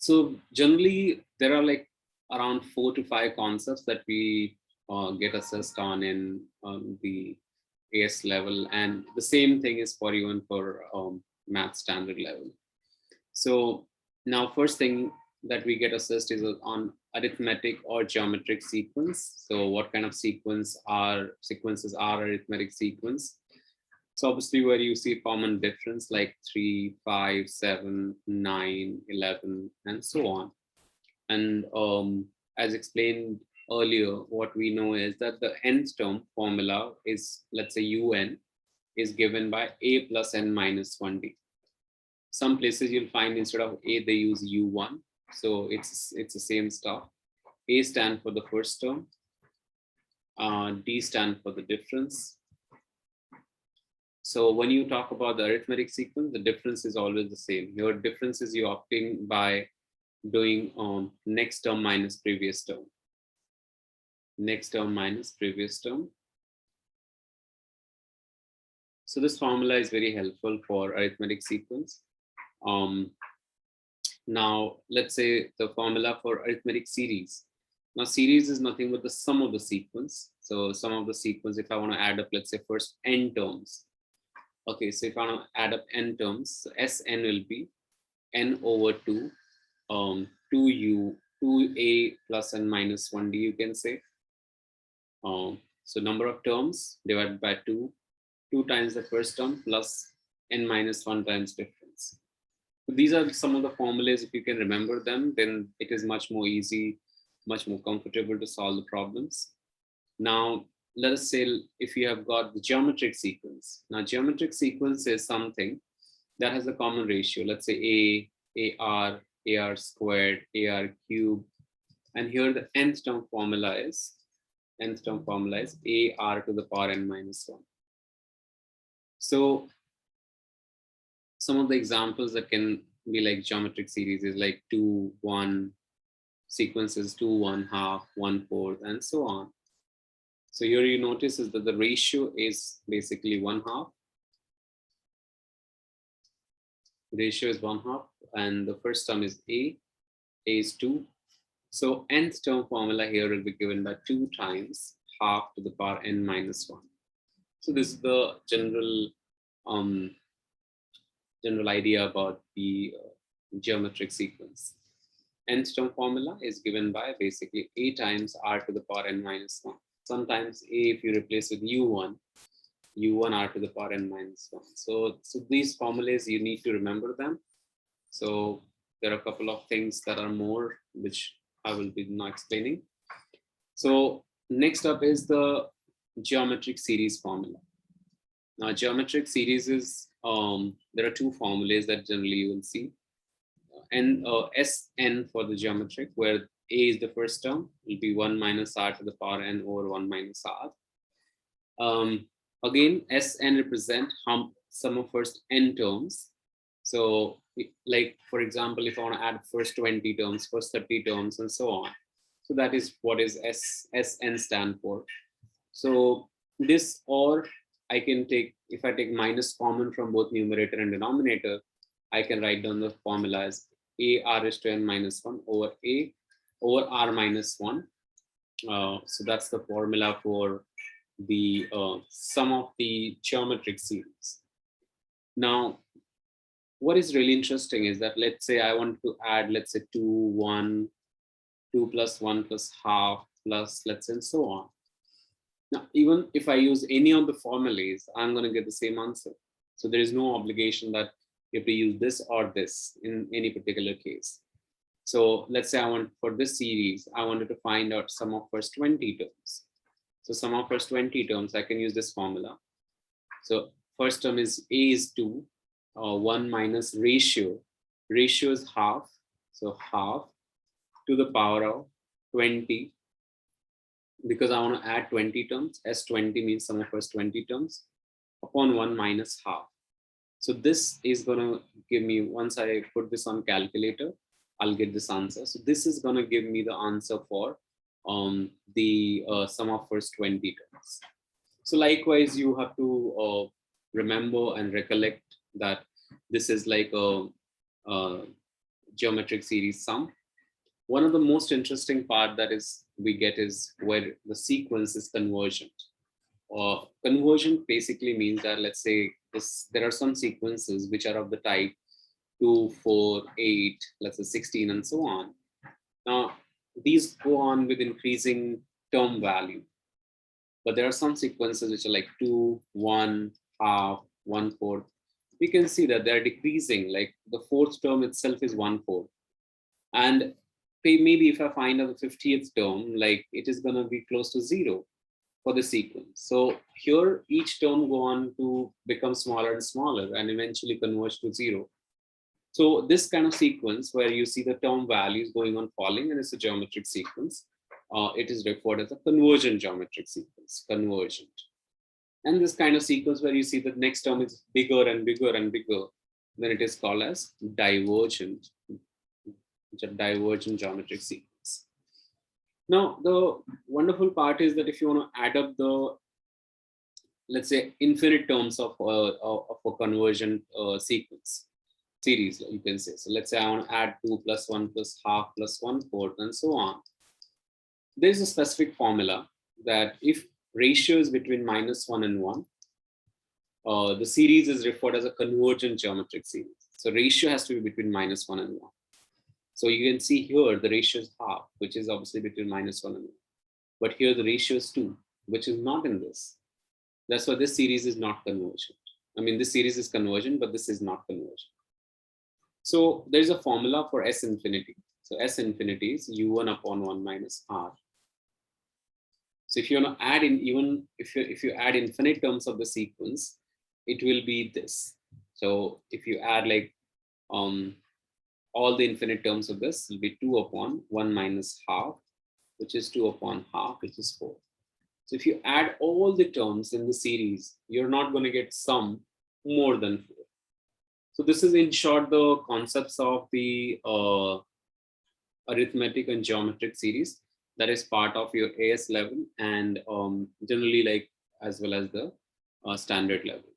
So generally, there are like around 4 to 5 concepts that we get assessed on in the AS level, and the same thing is for even for math standard level. So now first thing that we get assessed is on arithmetic or geometric sequence. So what kind of sequences are arithmetic sequence? So obviously where you see common difference like 3, 5, 7, 9, 11, and so on. And as explained earlier, what we know is that the nth term formula is, let's say un, is given by a plus n minus 1d. Some places you'll find instead of a, they use u1. So it's the same stuff. A stand for the first term, d stand for the difference. So when you talk about the arithmetic sequence, the difference is always the same. Your difference is you obtain by doing next term minus previous term. Next term minus previous term. So this formula is very helpful for arithmetic sequence. Now let's say the formula for arithmetic series. Now series is nothing but the sum of the sequence. So sum of the sequence, if I want to add up, let's say first n terms. Okay, so if I want to add up n terms, so Sn will be n over 2, 2a plus n minus 1d, you can say. So number of terms divided by 2 times the first term plus n minus 1 times difference. So these are some of the formulas. If you can remember them, then it is much more easy, much more comfortable to solve the problems. Now, let us say if you have got the geometric sequence. Now, geometric sequence is something that has a common ratio. Let's say AR squared, AR cubed. And here the nth term formula is AR to the power n minus 1. So some of the examples that can be like geometric series is like 2, 1, sequences 2, 1 half, 1 fourth, and so on. So here you notice is that the ratio is basically 1 half. Ratio is 1 half, and the first term is A is 2. So nth term formula here will be given by 2 times half to the power n minus 1. So this is the general idea about the geometric sequence. Nth term formula is given by basically a times r to the power n minus 1. Sometimes a, if you replace with u1 r to the power n minus 1. So these formulas, you need to remember them. So there are a couple of things that are more, which I will be now explaining. So next up is the geometric series formula. Now geometric series is, there are 2 formulas that generally you will see. Sn for the geometric, where a is the first term, will be 1 minus r to the power n over 1 minus r. Again, Sn represent sum of first n terms. So like, for example, if I want to add first 20 terms, first 30 terms, and so on. So that is what is Sn stand for. So this, or I can take, if I take minus common from both numerator and denominator, I can write down the formula as a r is to n minus 1 over a over r minus 1. So that's the formula for the sum of the geometric series. Now, what is really interesting is that, let's say I want to add, let's say 2, 1, 2 plus 1 plus half plus, let's say, and so on. Now, even if I use any of the formulas, I'm going to get the same answer. So there is no obligation that you have to use this or this in any particular case. So let's say I want, for this series, I wanted to find out sum of first 20 terms. So sum of first 20 terms, I can use this formula. So first term is a is 2, 1 minus ratio. Ratio is half. So half to the power of 20. Because I want to add 20 terms, S20 means sum of first 20 terms, upon 1 minus half. So this is going to give me, once I put this on calculator, I'll get this answer. So this is going to give me the answer for the sum of first 20 terms. So likewise, you have to remember and recollect that this is like geometric series sum. One of the most interesting part that is we get is where the sequence is convergent. Convergent basically means that, let's say there are some sequences which are of the type 2, 4, 8, let's say 16, and so on. Now, these go on with increasing term value. But there are some sequences which are like 2, 1, half, 1/4. We can see that they're decreasing, like the fourth term itself is 1/4. And maybe if I find out the 50th term, like it is going to be close to 0 for the sequence. So here, each term go on to become smaller and smaller and eventually converge to 0. So this kind of sequence where you see the term values going on falling and it's a geometric sequence, it is referred as a convergent geometric sequence, convergent. And this kind of sequence where you see the next term is bigger and bigger and bigger, then it is called as divergent, divergent geometric sequence. Now, the wonderful part is that if you want to add up the, let's say, infinite terms of a convergent sequence, series, you can say. So let's say I want to add 2 plus 1 plus half plus 1/4 and so on. There's a specific formula that if ratio is between -1 and 1, the series is referred as a convergent geometric series. So ratio has to be between -1 and 1. So you can see here the ratio is half, which is obviously between -1 and 1. But here the ratio is 2, which is not in this. That's why this series is not convergent. I mean, this series is convergent, but this is not convergent. So there's a formula for S infinity. So S infinity is U1 upon 1 minus R. So if you want to add in, even if you add infinite terms of the sequence, it will be this. So if you add like all the infinite terms of this, will be 2 upon 1 minus half, which is 2 upon half, which is 4. So if you add all the terms in the series, you're not going to get sum more than 4. So this is in short the concepts of the arithmetic and geometric series that is part of your AS level and generally like as well as the standard level.